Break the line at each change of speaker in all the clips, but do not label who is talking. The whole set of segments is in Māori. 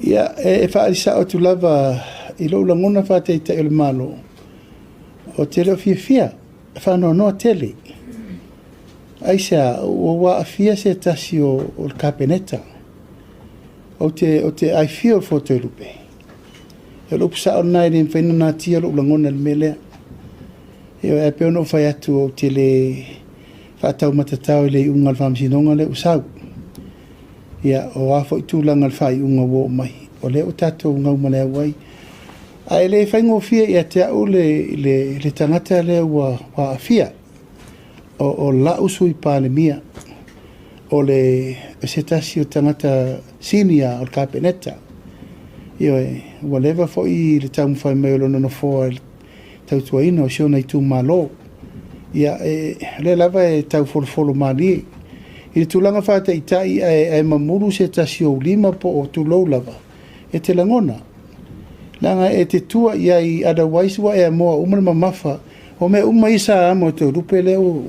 Ia e whaarisao tu lava I lo langona whate te ele malo. O te reo fia whanau noa tele. Aisa o wa fia se tasi o kapeneta. O te ai fia o foto e lupe. E lupu sa o nai ni whaina nā tia lo langona le melea. E o e peo no whai atu o te le whaatau matatau le unga le whamsinonga le usau. Ia o afo I tūlanga le whai unga wo mai. O le o tatou ngau malea wai. Ai le whaingo fia ia te au le tangata le wa fia. O la usu I pāle mia. O le setasi o tangata sinia o kapeneta. Io whatever fo I le tau mwhai mai o lono no fōa tau tuaina o siona I tū malo. Ia le lava e tau folo mali. I le tūlanga whata I tai e mamuru setasi o lima po o tūlou lava. E te langona. Langa e te tua ia I otherwise wa e moa umana mamafa. O me uma isa amo te rupe leo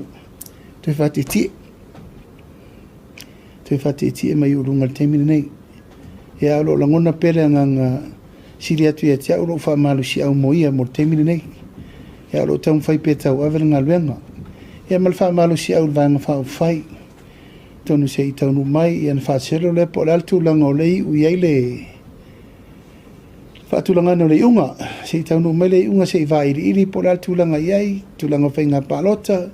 te whati tie. Te whati tie mai urunga te mine nei. E alo langona pere nganga siri atu ia te au lo wha malu si au moia mo te mine nei. E alo tau mwhai pe tau awera ngā luenga. E mal wha malu si au vanga wha whai. Tonu se I taunu mai I an wha sero le po le altu langa o lei ui eile Whaatulanga no le unga, se I taunu mai le unga se I iri po le tulanga iai, tulanga whai ngā pālota,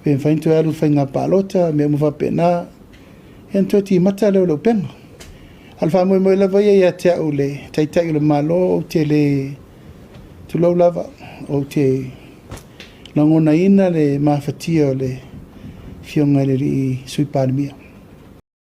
wen whaintu alu whai ngā pālota, mea mwha pēnā, e antua ti mata leo leo penga. Alwha moe moe lava ia te au le, taitai le malo o te le tulau lava, o te langona ina le mawhatia o le fionga le ri sui pānemia.